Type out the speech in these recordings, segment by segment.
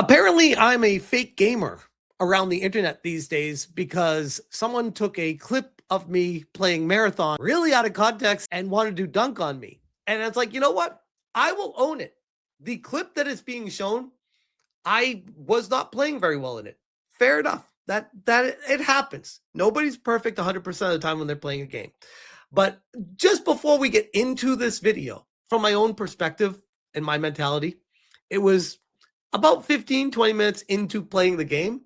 Apparently, I'm a fake gamer around the internet these days because someone took a clip of me playing Marathon really out of context and wanted to dunk on me. And it's like, you know what? I will own it. The clip that is being shown, I was not playing very well in it. Fair enough. That it happens. Nobody's perfect 100% of the time when they're playing a game. But just before we get into this video, from my own perspective and my mentality, it was about 15, 20 minutes into playing the game,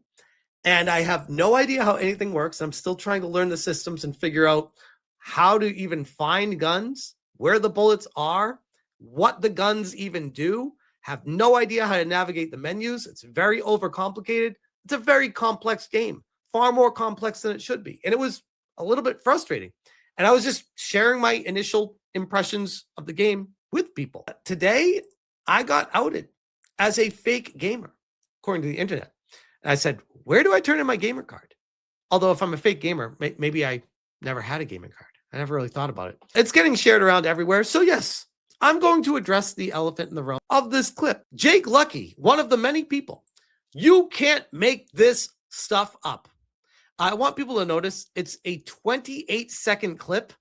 and I have no idea how anything works. I'm still trying to learn the systems and figure out how to even find guns, where the bullets are, what the guns even do. Have no idea how to navigate the menus. It's very overcomplicated. It's a very complex game, far more complex than it should be. And it was a little bit frustrating. And I was just sharing my initial impressions of the game with people. Today, I got outed as a fake gamer, according to the internet. And I said, where do I turn in my gamer card? Although if I'm a fake gamer, maybe I never had a gaming card. I never really thought about it. It's getting shared around everywhere. So yes, I'm going to address the elephant in the room of this clip. Jake Lucky, one of the many people, you can't make this stuff up. I want people to notice it's a 28-second clip,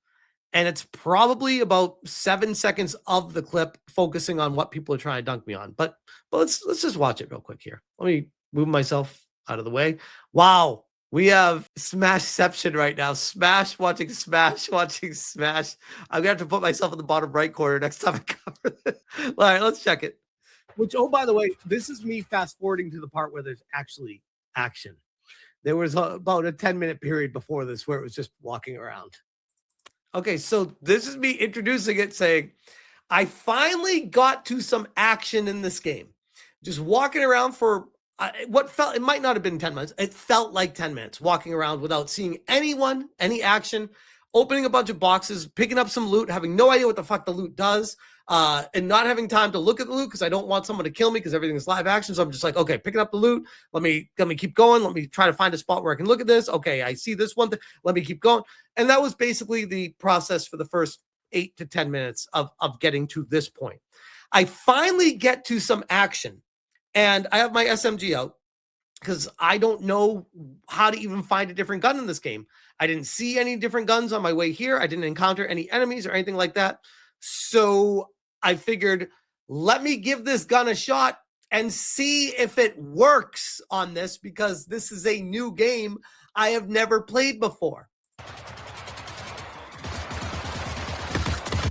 and it's probably about 7 seconds of the clip focusing on what people are trying to dunk me on. But let's just watch it real quick here. Let me move myself out of the way. Wow. We have Smashception right now. Smash watching Smash watching Smash. I'm going to have to put myself in the bottom right corner next time I cover this. All right, let's check it. Which, oh, by the way, this is me fast forwarding to the part where there's actually action. There was about a 10-minute period before this where it was just walking around. Okay, so this is me introducing it, saying, I finally got to some action in this game. Just walking around for what felt, it might not have been 10 minutes. It felt like 10 minutes walking around without seeing anyone, any action, opening a bunch of boxes, picking up some loot, having no idea what the fuck the loot does, and not having time to look at the loot because I don't want someone to kill me because everything is live action. So I'm just like, okay, picking up the loot. Let me keep going. Let me try to find a spot where I can look at this. Okay, I see this one thing. Let me keep going. And that was basically the process for the first 8 to 10 minutes of getting to this point. I finally get to some action, and I have my SMG out because I don't know how to even find a different gun in this game. I didn't see any different guns on my way here. I didn't encounter any enemies or anything like that. So I figured, let me give this gun a shot and see if it works on this, because this is a new game I have never played before.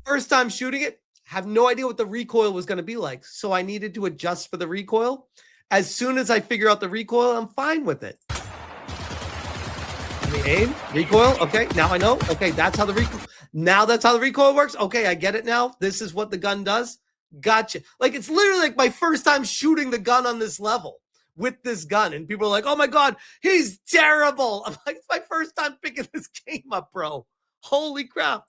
First time shooting it, have no idea what the recoil was going to be like. So I needed to adjust for the recoil. As soon as I figure out the recoil, I'm fine with it. I mean, aim, recoil. Okay, now I know. Okay, that's how the recoil. Now that's how the recoil works. Okay, I get it now. This is what the gun does. Gotcha. Like, it's literally like my first time shooting the gun on this level with this gun. And people are like, oh my God, he's terrible. I'm like, it's my first time picking this game up, bro. Holy crap.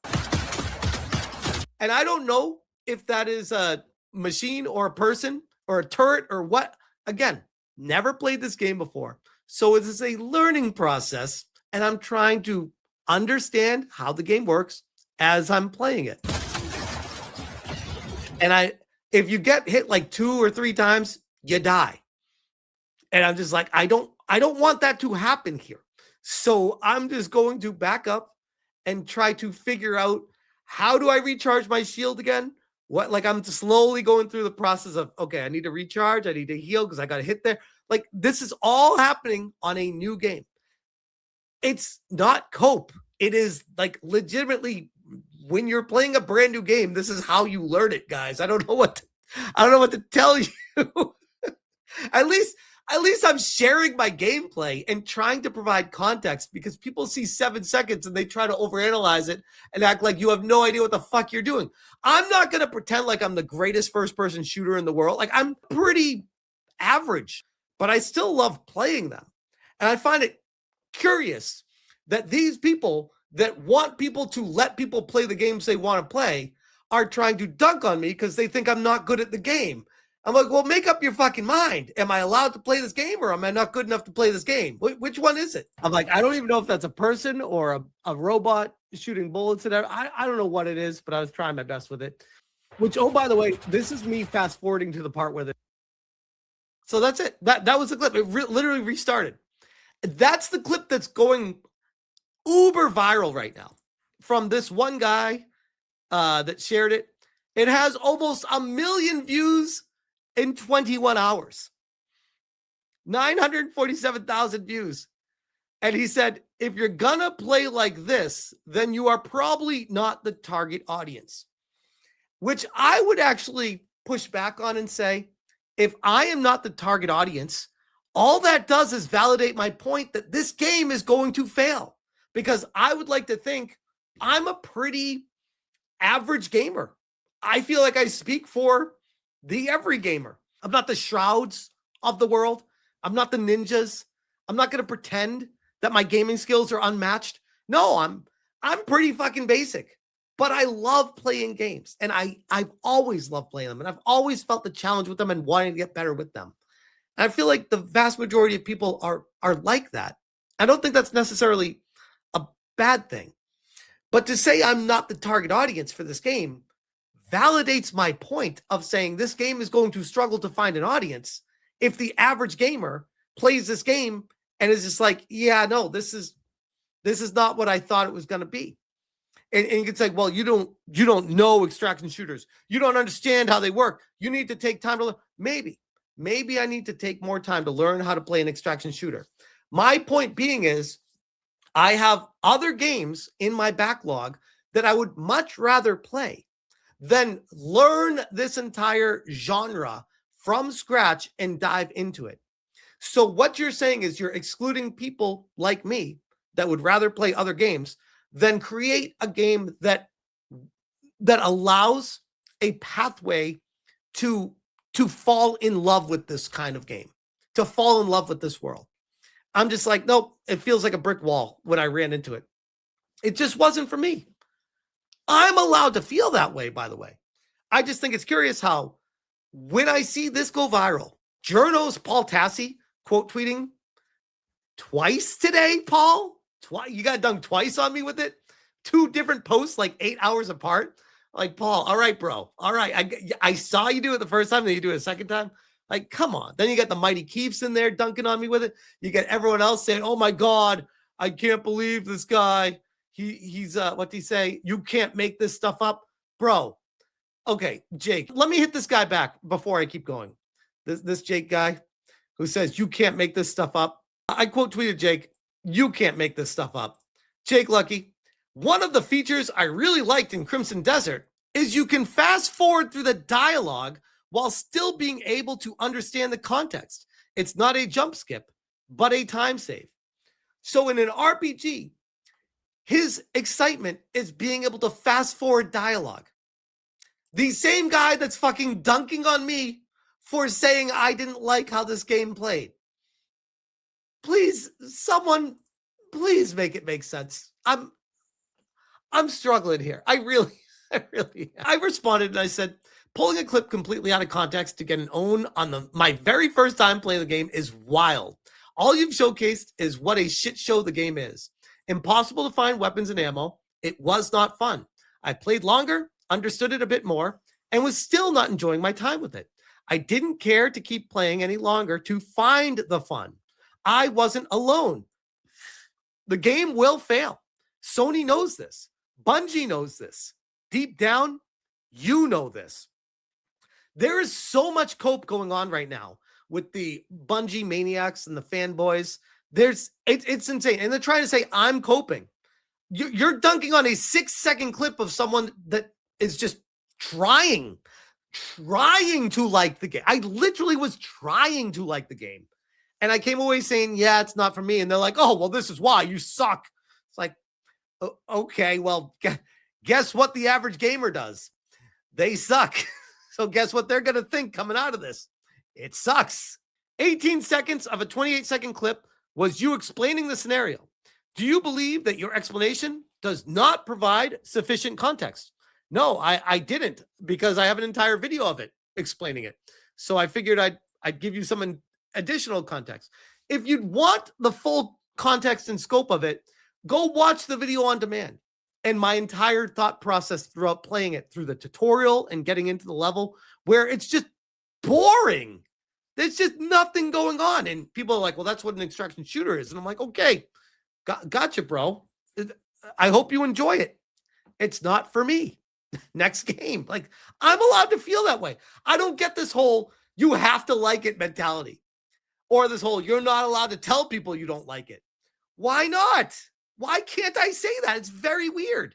And I don't know if that is a machine or a person or a turret or what. Again, never played this game before. So it is a learning process, and I'm trying to understand how the game works as I'm playing it. And if you get hit like 2 or 3 times, you die. And I'm just like, I don't want that to happen here. So I'm just going to back up and try to figure out, how do I recharge my shield again? Like, I'm slowly going through the process of, okay, I need to recharge. I need to heal because I got hit there. Like, this is all happening on a new game. It's not cope. It is like legitimately, when you're playing a brand new game, this is how you learn it, guys. I don't know what to tell you. At least I'm sharing my gameplay and trying to provide context, because people see 7 seconds and they try to overanalyze it and act like you have no idea what the fuck you're doing. I'm not going to pretend like I'm the greatest first-person shooter in the world. Like, I'm pretty average, but I still love playing them. And I find it curious that these people that want people to let people play the games they want to play are trying to dunk on me because they think I'm not good at the game. I'm like, well, make up your fucking mind. Am I allowed to play this game, or am I not good enough to play this game? Which one is it? I'm like, I don't even know if that's a person or a robot shooting bullets and everything. I don't know what it is, but I was trying my best with it. Which, oh, by the way, this is me fast forwarding to the part where So that's it. That was the clip. It literally restarted. That's the clip that's going uber viral right now from this one guy that shared it. It has almost 1 million views in 21 hours. 947,000 views. And he said, if you're gonna play like this, then you are probably not the target audience. Which I would actually push back on and say, if I am not the target audience, all that does is validate my point that this game is going to fail. Because I would like to think I'm a pretty average gamer. I feel like I speak for the every gamer. I'm not the Shrouds of the world. I'm not the ninjas. I'm not going to pretend that my gaming skills are unmatched. No, I'm pretty fucking basic. But I love playing games, and I've always loved playing them, and I've always felt the challenge with them and wanting to get better with them. And I feel like the vast majority of people are like that. I don't think that's necessarily a bad thing. But to say I'm not the target audience for this game validates my point of saying this game is going to struggle to find an audience if the average gamer plays this game and is just like, yeah, no, this is not what I thought it was going to be. And you can say, well, you don't know extraction shooters. You don't understand how they work. You need to take time to learn. Maybe I need to take more time to learn how to play an extraction shooter. My point being is I have other games in my backlog that I would much rather play than learn this entire genre from scratch and dive into it. So what you're saying is you're excluding people like me that would rather play other games than create a game that allows a pathway to fall in love with this kind of game, to fall in love with this world. I'm just like, nope, it feels like a brick wall when I ran into it. It just wasn't for me. I'm allowed to feel that way, by the way. I just think it's curious how when I see this go viral, Journo's Paul Tassi quote tweeting twice today, Paul. You got done twice on me with it. 2 different posts, like 8 hours apart. Like, Paul, all right, bro. All right. I saw you do it the first time, then you do it a second time. Like, come on. Then you got the Mighty Keefs in there dunking on me with it. You got everyone else saying, oh my God, I can't believe this guy. He's what do you say? You can't make this stuff up. Bro. Okay, Jake, let me hit this guy back before I keep going. This Jake guy who says, you can't make this stuff up. I quote tweeted Jake, you can't make this stuff up. Jake Lucky, one of the features I really liked in Crimson Desert is you can fast forward through the dialogue while still being able to understand the context. It's not a jump skip, but a time save. So in an RPG, his excitement is being able to fast forward dialogue. The same guy that's fucking dunking on me for saying I didn't like how this game played. Please, someone, please make it make sense. I'm struggling here. I responded and I said, pulling a clip completely out of context to get an own on my very first time playing the game is wild. All you've showcased is what a shit show the game is. Impossible to find weapons and ammo. It was not fun. I played longer, understood it a bit more, and was still not enjoying my time with it. I didn't care to keep playing any longer to find the fun. I wasn't alone. The game will fail. Sony knows this. Bungie knows this. Deep down, you know this. There is so much cope going on right now with the Bungie maniacs and the fanboys. It's insane. And they're trying to say, I'm coping. You're dunking on a 6-second clip of someone that is just trying to like the game. I literally was trying to like the game. And I came away saying, yeah, it's not for me. And they're like, oh, well, this is why you suck. It's like, okay, well, guess what the average gamer does? They suck. So guess what they're going to think coming out of this? It sucks. 18 seconds of a 28-second clip was you explaining the scenario. Do you believe that your explanation does not provide sufficient context? No, I didn't, because I have an entire video of it explaining it. So I figured I'd give you some additional context. If you'd want the full context and scope of it, go watch the video on demand. And my entire thought process throughout playing it through the tutorial and getting into the level where it's just boring. There's just nothing going on. And people are like, well, that's what an extraction shooter is. And I'm like, okay, gotcha, bro. I hope you enjoy it. It's not for me. Next game. Like, I'm allowed to feel that way. I don't get this whole you have to like it mentality, or this whole you're not allowed to tell people you don't like it. Why not? Why can't I say that? It's very weird.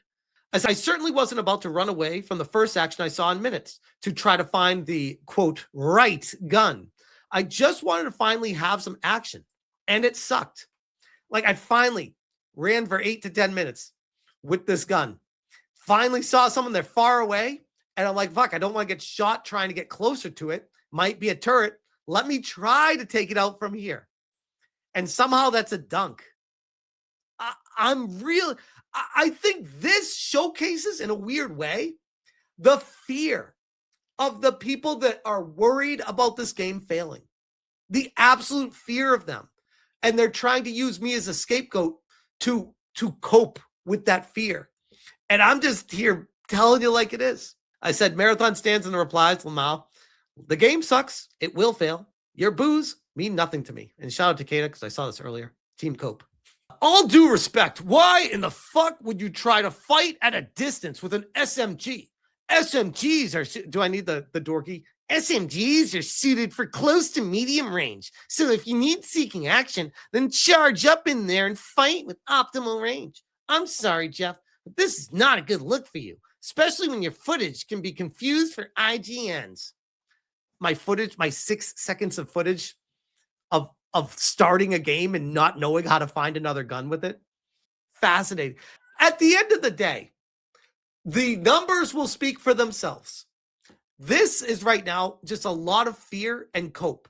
As I certainly wasn't about to run away from the first action I saw in minutes to try to find the quote right gun. I just wanted to finally have some action, and it sucked. Like, I finally ran for 8 to 10 minutes with this gun. Finally saw someone, they're far away, and I'm like, fuck, I don't want to get shot trying to get closer to it. Might be a turret. Let me try to take it out from here. And somehow that's a dunk. I think this showcases in a weird way the fear of the people that are worried about this game failing. The absolute fear of them. And they're trying to use me as a scapegoat to cope with that fear. And I'm just here telling you like it is. I said, Marathon stands in the replies, Lamau. The game sucks. It will fail. Your boos mean nothing to me. And shout out to Kata, because I saw this earlier. Team Cope. All due respect, why in the fuck would you try to fight at a distance with an SMG? SMGs are, do I need the dorky? SMGs are suited for close to medium range. So if you need seeking action, then charge up in there and fight with optimal range. I'm sorry, Jeff, but this is not a good look for you, especially when your footage can be confused for IGNs. My footage, my 6 seconds of footage of starting a game and not knowing how to find another gun with it. Fascinating. At the end of the day, the numbers will speak for themselves. This is right now just a lot of fear and cope.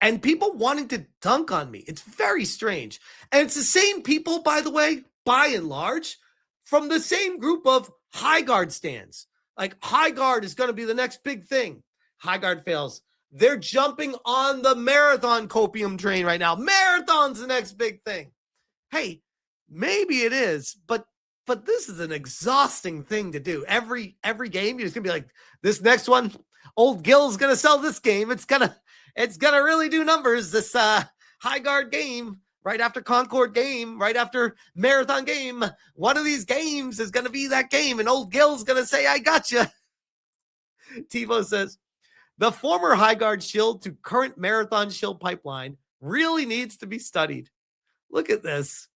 And people wanting to dunk on me. It's very strange. And it's the same people, by the way, by and large, from the same group of high guard stands. Like, high guard is going to be the next big thing. High guard fails. They're jumping on the marathon copium train right now. Marathon's the next big thing. Hey, maybe it is, but this is an exhausting thing to do. Every game, you're just gonna be like, this next one, old Gil's gonna sell this game. It's gonna really do numbers. This high guard game, right after Concord game, right after marathon game. One of these games is gonna be that game, and old Gil's gonna say, I gotcha. TiVo says, the former high guard shield to current marathon shield pipeline really needs to be studied. Look at this.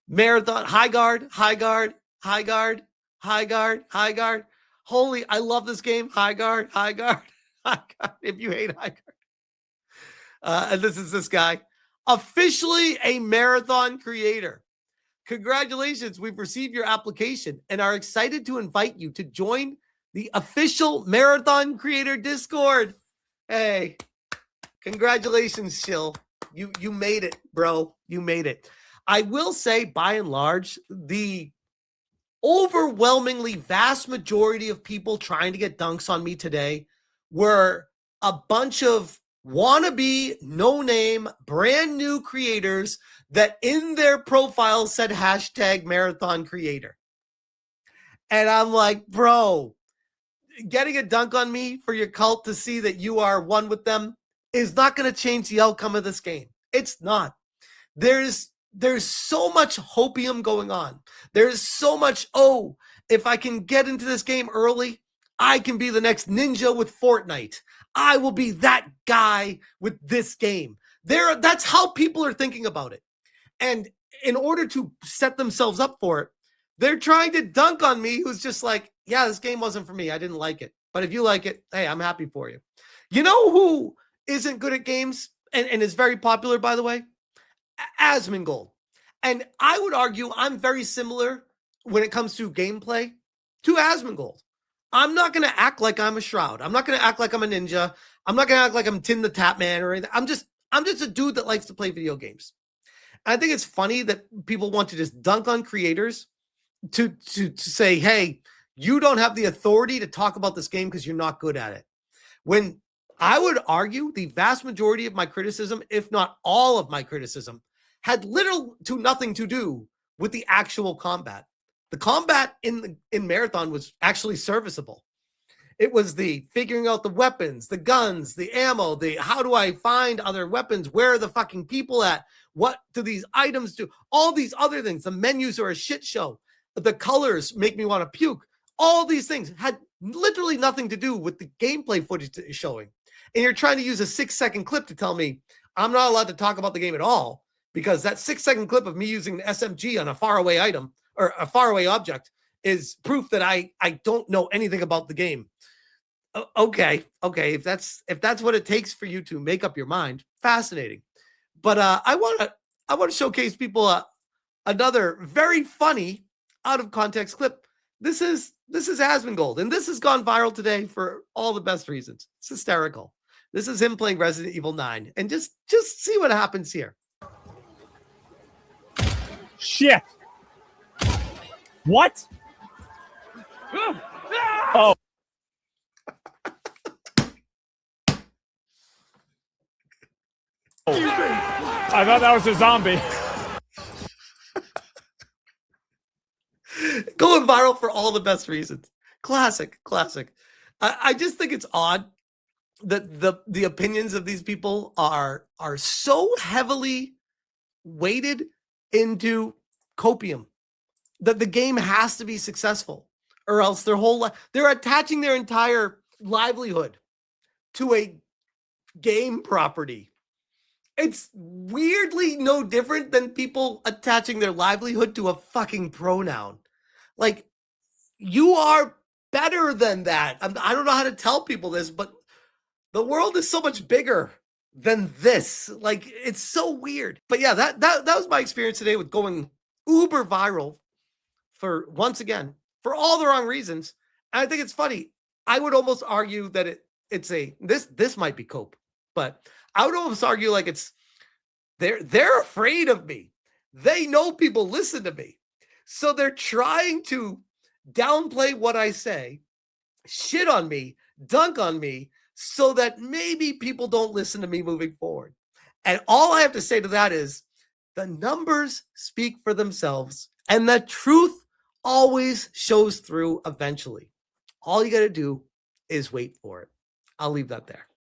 Marathon, high guard, high guard, high guard, high guard, high guard. Holy, I love this game. High guard, high guard, high guard. If you hate high guard. And this is this guy. Officially a marathon creator. Congratulations. We've received your application and are excited to invite you to join the official Marathon Creator Discord. Hey, congratulations, Shill. You made it, bro. You made it. I will say, by and large, the overwhelmingly vast majority of people trying to get dunks on me today were a bunch of wannabe, no-name, brand new creators that in their profile said hashtag Marathon Creator. And I'm like, bro, getting a dunk on me for your cult to see that you are one with them is not going to change the outcome of this game. It's not. There's so much hopium going on. There's so much, oh, if I can get into this game early, I can be the next ninja with Fortnite. I will be that guy with this game. That's how people are thinking about it. And in order to set themselves up for it, they're trying to dunk on me, who's just like, yeah, this game wasn't for me. I didn't like it. But if you like it, hey, I'm happy for you. You know who isn't good at games and is very popular, by the way? Asmongold. And I would argue I'm very similar when it comes to gameplay to Asmongold. I'm not going to act like I'm a Shroud. I'm not going to act like I'm a ninja. I'm not going to act like I'm Tim the Tap Man or anything. I'm just a dude that likes to play video games. And I think it's funny that people want to just dunk on creators to say, hey, you don't have the authority to talk about this game because you're not good at it. When I would argue the vast majority of my criticism, if not all of my criticism, had little to nothing to do with the actual combat. The combat in Marathon was actually serviceable. It was the figuring out the weapons, the guns, the ammo, the how do I find other weapons? Where are the fucking people at? What do these items do? All these other things. The menus are a shit show. The colors make me want to puke. All these things had literally nothing to do with the gameplay footage that you're showing. And you're trying to use a 6-second clip to tell me I'm not allowed to talk about the game at all, because that 6-second clip of me using an SMG on a faraway item or a faraway object is proof that I don't know anything about the game. Okay. If that's what it takes for you to make up your mind, fascinating. But I want to showcase people another very funny out of context clip. This is Asmongold, and this has gone viral today for all the best reasons. It's hysterical. This is him playing Resident Evil 9, and just see what happens here. Shit. What? Oh. I thought that was a zombie. Going viral for all the best reasons. Classic. I just think it's odd that the opinions of these people are so heavily weighted into copium that the game has to be successful, or else their whole life, they're attaching their entire livelihood to a game property. It's weirdly no different than people attaching their livelihood to a fucking pronoun. Like, you are better than that. I don't know how to tell people this, but the world is so much bigger than this. Like, it's so weird. But yeah, that was my experience today with going uber viral for, once again, for all the wrong reasons. And I think it's funny. I would almost argue that this might be cope, but I would almost argue like they're afraid of me. They know people listen to me. So they're trying to downplay what I say, shit on me, dunk on me, so that maybe people don't listen to me moving forward. And all I have to say to that is the numbers speak for themselves, and the truth always shows through eventually. All you got to do is wait for it. I'll leave that there.